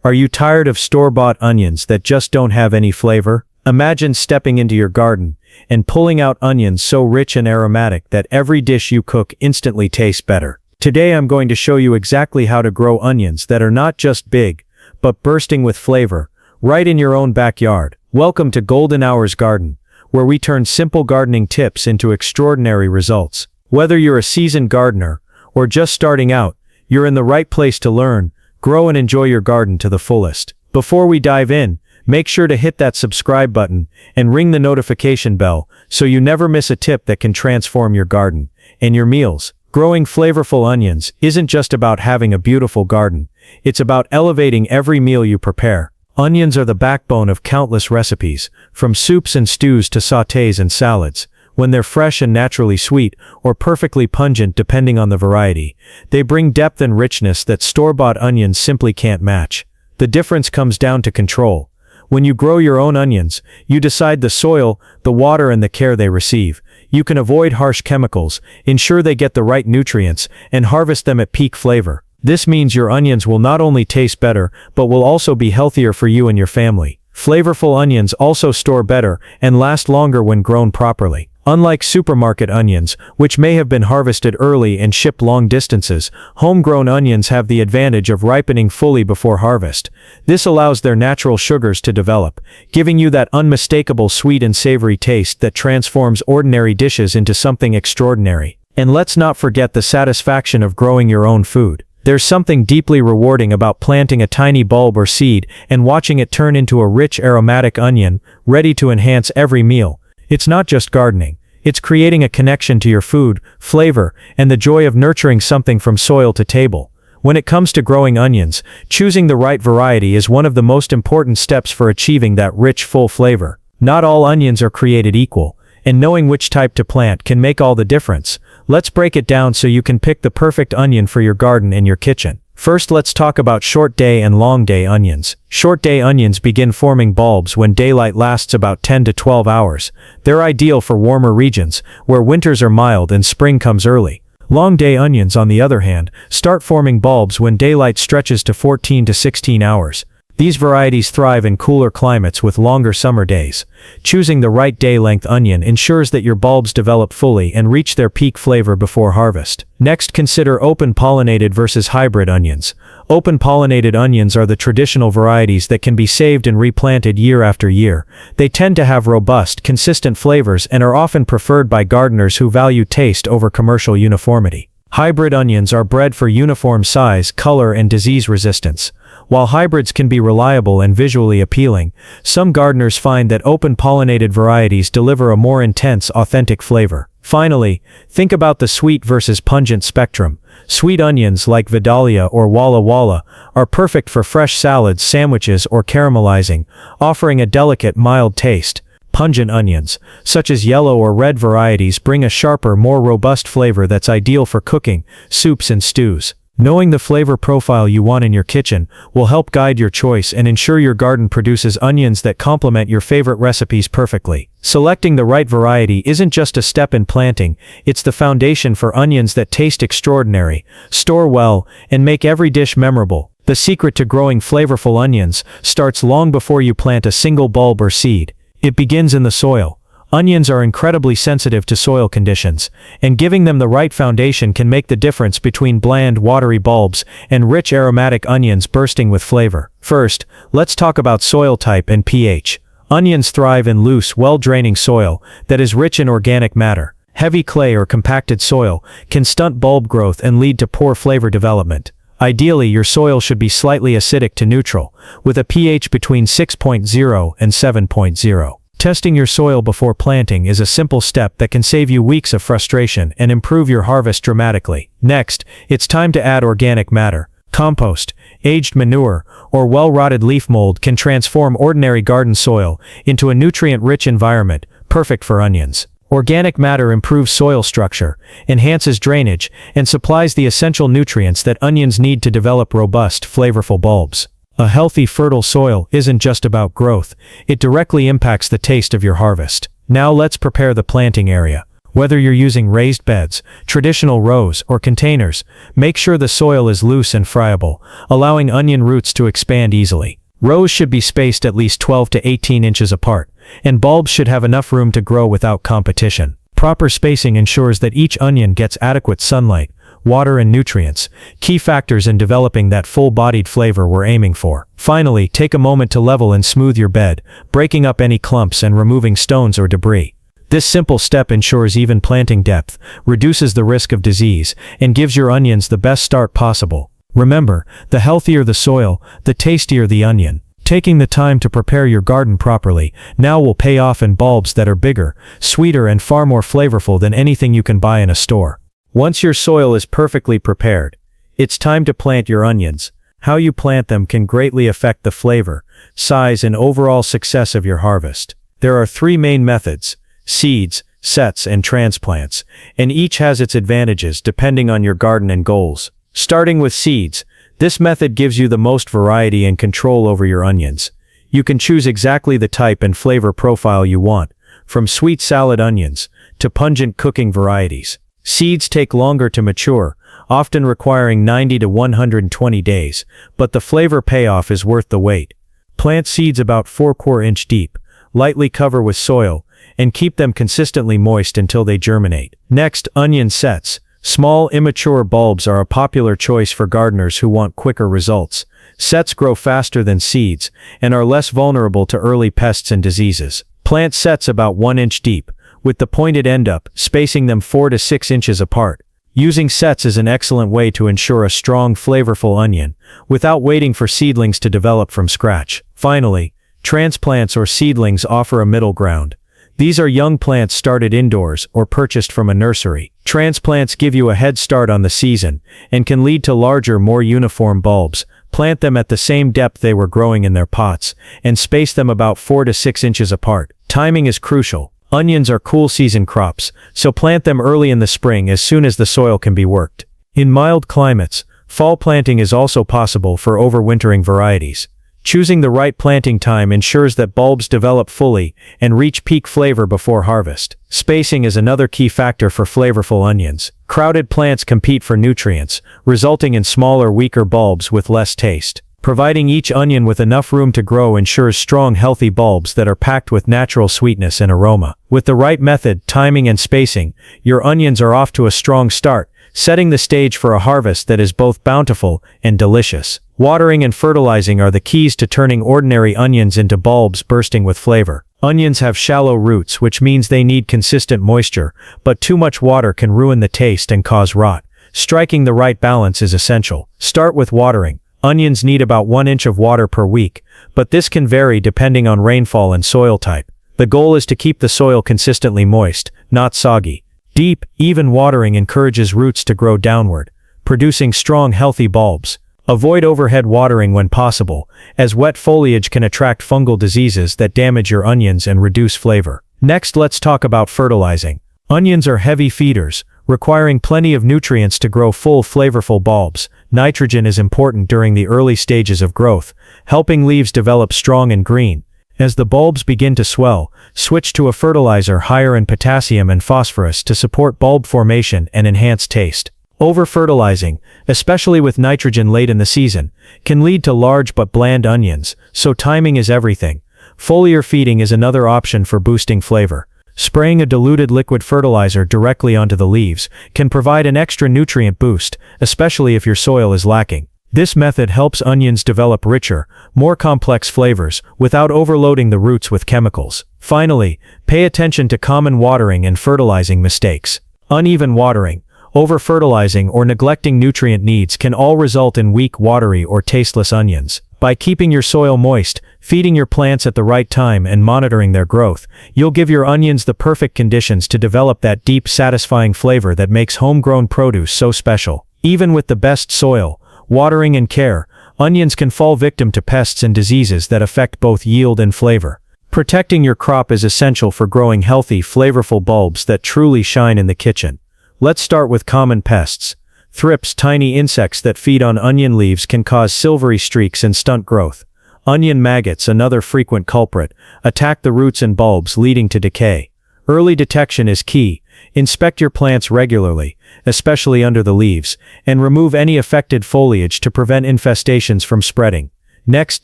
Are you tired of store-bought onions that just don't have any flavor? Imagine stepping into your garden and pulling out onions so rich and aromatic that every dish you cook instantly tastes better. Today I'm going to show you exactly how to grow onions that are not just big, but bursting with flavor, right in your own backyard. Welcome to Golden Hours Garden, where we turn simple gardening tips into extraordinary results. Whether you're a seasoned gardener or just starting out, you're in the right place to learn, grow and enjoy your garden to the fullest. Before we dive in, make sure to hit that subscribe button and ring the notification bell so you never miss a tip that can transform your garden and your meals. Growing flavorful onions isn't just about having a beautiful garden, it's about elevating every meal you prepare. Onions are the backbone of countless recipes, from soups and stews to sautés and salads. When they're fresh and naturally sweet, or perfectly pungent depending on the variety, they bring depth and richness that store-bought onions simply can't match. The difference comes down to control. When you grow your own onions, you decide the soil, the water and the care they receive. You can avoid harsh chemicals, ensure they get the right nutrients, and harvest them at peak flavor. This means your onions will not only taste better, but will also be healthier for you and your family. Flavorful onions also store better and last longer when grown properly. Unlike supermarket onions, which may have been harvested early and shipped long distances, homegrown onions have the advantage of ripening fully before harvest. This allows their natural sugars to develop, giving you that unmistakable sweet and savory taste that transforms ordinary dishes into something extraordinary. And let's not forget the satisfaction of growing your own food. There's something deeply rewarding about planting a tiny bulb or seed and watching it turn into a rich aromatic onion, ready to enhance every meal. It's not just gardening. It's creating a connection to your food, flavor, and the joy of nurturing something from soil to table. When it comes to growing onions, choosing the right variety is one of the most important steps for achieving that rich, full flavor. Not all onions are created equal, and knowing which type to plant can make all the difference. Let's break it down so you can pick the perfect onion for your garden and your kitchen. First, let's talk about short day and long day onions. Short day onions begin forming bulbs when daylight lasts about 10 to 12 hours. They're ideal for warmer regions, where winters are mild and spring comes early. Long day onions, on the other hand, start forming bulbs when daylight stretches to 14 to 16 hours. These varieties thrive in cooler climates with longer summer days. Choosing the right day-length onion ensures that your bulbs develop fully and reach their peak flavor before harvest. Next, consider open-pollinated versus hybrid onions. Open-pollinated onions are the traditional varieties that can be saved and replanted year after year. They tend to have robust, consistent flavors and are often preferred by gardeners who value taste over commercial uniformity. Hybrid onions are bred for uniform size, color, and disease resistance. While hybrids can be reliable and visually appealing, some gardeners find that open-pollinated varieties deliver a more intense, authentic flavor. Finally, think about the sweet versus pungent spectrum. Sweet onions like Vidalia or Walla Walla are perfect for fresh salads, sandwiches, or caramelizing, offering a delicate, mild taste. Pungent onions, such as yellow or red varieties, bring a sharper, more robust flavor that's ideal for cooking, soups, and stews. Knowing the flavor profile you want in your kitchen will help guide your choice and ensure your garden produces onions that complement your favorite recipes perfectly. Selecting the right variety isn't just a step in planting, it's the foundation for onions that taste extraordinary, store well, and make every dish memorable. The secret to growing flavorful onions starts long before you plant a single bulb or seed. It begins in the soil. Onions are incredibly sensitive to soil conditions, and giving them the right foundation can make the difference between bland, watery bulbs and rich aromatic onions bursting with flavor. First, let's talk about soil type and pH. Onions thrive in loose, well-draining soil that is rich in organic matter. Heavy clay or compacted soil can stunt bulb growth and lead to poor flavor development. Ideally, your soil should be slightly acidic to neutral, with a pH between 6.0 and 7.0. Testing your soil before planting is a simple step that can save you weeks of frustration and improve your harvest dramatically. Next, it's time to add organic matter. Compost, aged manure, or well-rotted leaf mold can transform ordinary garden soil into a nutrient-rich environment, perfect for onions. Organic matter improves soil structure, enhances drainage, and supplies the essential nutrients that onions need to develop robust, flavorful bulbs. A healthy, fertile soil isn't just about growth, it directly impacts the taste of your harvest. Now let's prepare the planting area. Whether you're using raised beds, traditional rows, or containers, make sure the soil is loose and friable, allowing onion roots to expand easily. Rows should be spaced at least 12 to 18 inches apart, and bulbs should have enough room to grow without competition. Proper spacing ensures that each onion gets adequate sunlight, water and nutrients, key factors in developing that full-bodied flavor we're aiming for. Finally, take a moment to level and smooth your bed, breaking up any clumps and removing stones or debris. This simple step ensures even planting depth, reduces the risk of disease, and gives your onions the best start possible. Remember, the healthier the soil, the tastier the onion. Taking the time to prepare your garden properly now will pay off in bulbs that are bigger, sweeter, and far more flavorful than anything you can buy in a store. Once your soil is perfectly prepared, it's time to plant your onions. How you plant them can greatly affect the flavor, size, and overall success of your harvest. There are three main methods: seeds, sets, and transplants, and each has its advantages depending on your garden and goals. Starting with seeds, this method gives you the most variety and control over your onions. You can choose exactly the type and flavor profile you want, from sweet salad onions to pungent cooking varieties. Seeds take longer to mature, often requiring 90 to 120 days, but the flavor payoff is worth the wait. Plant seeds about 4/4 inch deep, lightly cover with soil, and keep them consistently moist until they germinate. Next, onion sets. Small, immature bulbs are a popular choice for gardeners who want quicker results. Sets grow faster than seeds and are less vulnerable to early pests and diseases. Plant sets about 1 inch deep, with the pointed end up, spacing them 4 to 6 inches apart. Using sets is an excellent way to ensure a strong, flavorful onion, without waiting for seedlings to develop from scratch. Finally, transplants or seedlings offer a middle ground. These are young plants started indoors or purchased from a nursery. Transplants give you a head start on the season and can lead to larger, more uniform bulbs. Plant them at the same depth they were growing in their pots and space them about 4 to 6 inches apart. Timing is crucial. Onions are cool season crops, so plant them early in the spring as soon as the soil can be worked. In mild climates, fall planting is also possible for overwintering varieties. Choosing the right planting time ensures that bulbs develop fully and reach peak flavor before harvest. Spacing is another key factor for flavorful onions. Crowded plants compete for nutrients, resulting in smaller, weaker bulbs with less taste. Providing each onion with enough room to grow ensures strong, healthy bulbs that are packed with natural sweetness and aroma. With the right method, timing, and spacing, your onions are off to a strong start, setting the stage for a harvest that is both bountiful and delicious. Watering and fertilizing are the keys to turning ordinary onions into bulbs bursting with flavor. Onions have shallow roots, which means they need consistent moisture, but too much water can ruin the taste and cause rot. Striking the right balance is essential. Start with watering. Onions need about 1 inch of water per week, but this can vary depending on rainfall and soil type. The goal is to keep the soil consistently moist, not soggy. Deep, even watering encourages roots to grow downward, producing strong, healthy bulbs. Avoid overhead watering when possible, as wet foliage can attract fungal diseases that damage your onions and reduce flavor. Next, let's talk about fertilizing. Onions are heavy feeders, requiring plenty of nutrients to grow full, flavorful bulbs. Nitrogen is important during the early stages of growth, helping leaves develop strong and green. As the bulbs begin to swell, switch to a fertilizer higher in potassium and phosphorus to support bulb formation and enhance taste. Over-fertilizing, especially with nitrogen late in the season, can lead to large but bland onions, so timing is everything. Foliar feeding is another option for boosting flavor. Spraying a diluted liquid fertilizer directly onto the leaves can provide an extra nutrient boost, especially if your soil is lacking. This method helps onions develop richer, more complex flavors without overloading the roots with chemicals. Finally, pay attention to common watering and fertilizing mistakes. Uneven watering, over-fertilizing, or neglecting nutrient needs can all result in weak, watery, or tasteless onions. By keeping your soil moist, feeding your plants at the right time, and monitoring their growth, you'll give your onions the perfect conditions to develop that deep, satisfying flavor that makes homegrown produce so special. Even with the best soil, watering, and care, onions can fall victim to pests and diseases that affect both yield and flavor. Protecting your crop is essential for growing healthy, flavorful bulbs that truly shine in the kitchen. Let's start with common pests. Thrips, tiny insects that feed on onion leaves, can cause silvery streaks and stunt growth. Onion maggots, another frequent culprit, attack the roots and bulbs, leading to decay. Early detection is key. Inspect your plants regularly, especially under the leaves, and remove any affected foliage to prevent infestations from spreading. Next,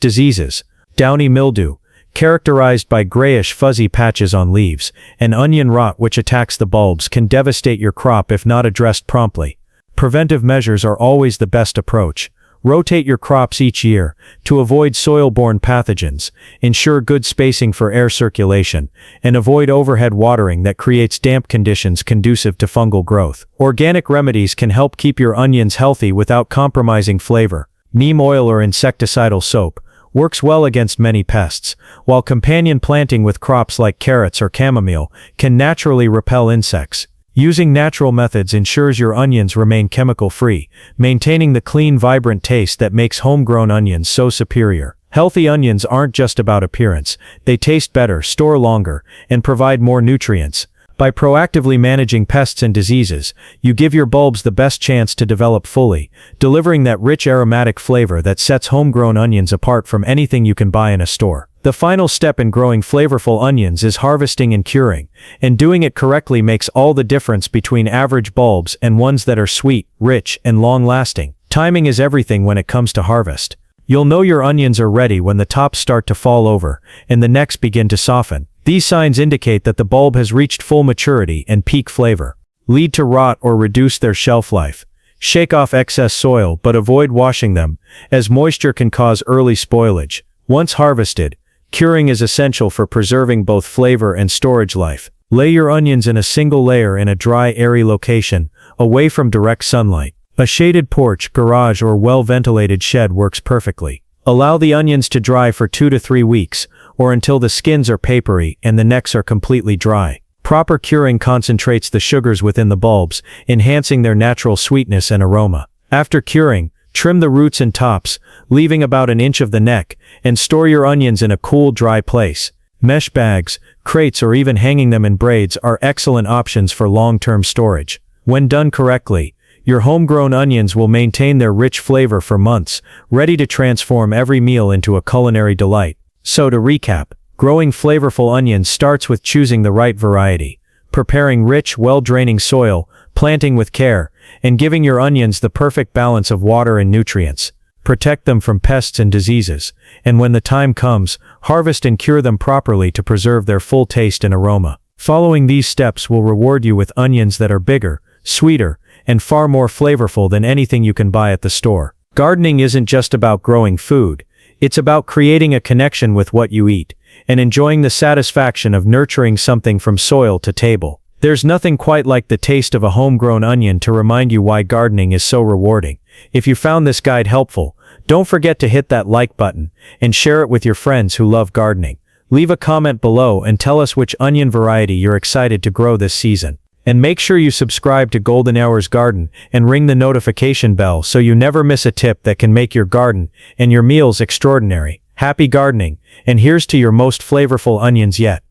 diseases. Downy mildew, characterized by grayish fuzzy patches on leaves, and onion rot which attacks the bulbs can devastate your crop if not addressed promptly. Preventive measures are always the best approach. Rotate your crops each year to avoid soil-borne pathogens, ensure good spacing for air circulation, and avoid overhead watering that creates damp conditions conducive to fungal growth. Organic remedies can help keep your onions healthy without compromising flavor. Neem oil or insecticidal soap works well against many pests, while companion planting with crops like carrots or chamomile can naturally repel insects. Using natural methods ensures your onions remain chemical-free, maintaining the clean, vibrant taste that makes homegrown onions so superior. Healthy onions aren't just about appearance, they taste better, store longer, and provide more nutrients. By proactively managing pests and diseases, you give your bulbs the best chance to develop fully, delivering that rich aromatic flavor that sets homegrown onions apart from anything you can buy in a store. The final step in growing flavorful onions is harvesting and curing, and doing it correctly makes all the difference between average bulbs and ones that are sweet, rich, and long-lasting. Timing is everything when it comes to harvest. You'll know your onions are ready when the tops start to fall over, and the necks begin to soften. These signs indicate that the bulb has reached full maturity and peak flavor. Lead to rot or reduce their shelf life. Shake off excess soil but avoid washing them, as moisture can cause early spoilage. Once harvested, curing is essential for preserving both flavor and storage life. Lay your onions in a single layer in a dry, airy location, away from direct sunlight. A shaded porch, garage, or well-ventilated shed works perfectly. Allow the onions to dry for 2 to 3 weeks, or until the skins are papery and the necks are completely dry. Proper curing concentrates the sugars within the bulbs, enhancing their natural sweetness and aroma. After curing, trim the roots and tops, leaving about an inch of the neck, and store your onions in a cool, dry place. Mesh bags, crates, or even hanging them in braids are excellent options for long-term storage. When done correctly, your homegrown onions will maintain their rich flavor for months, ready to transform every meal into a culinary delight. So to recap, growing flavorful onions starts with choosing the right variety, preparing rich, well-draining soil, planting with care, and giving your onions the perfect balance of water and nutrients. Protect them from pests and diseases, and when the time comes, harvest and cure them properly to preserve their full taste and aroma. Following these steps will reward you with onions that are bigger, sweeter, and far more flavorful than anything you can buy at the store. Gardening isn't just about growing food, it's about creating a connection with what you eat, and enjoying the satisfaction of nurturing something from soil to table. There's nothing quite like the taste of a homegrown onion to remind you why gardening is so rewarding. If you found this guide helpful, don't forget to hit that like button, and share it with your friends who love gardening. Leave a comment below and tell us which onion variety you're excited to grow this season. And make sure you subscribe to Golden Hours Garden and ring the notification bell so you never miss a tip that can make your garden and your meals extraordinary. Happy gardening, and here's to your most flavorful onions yet.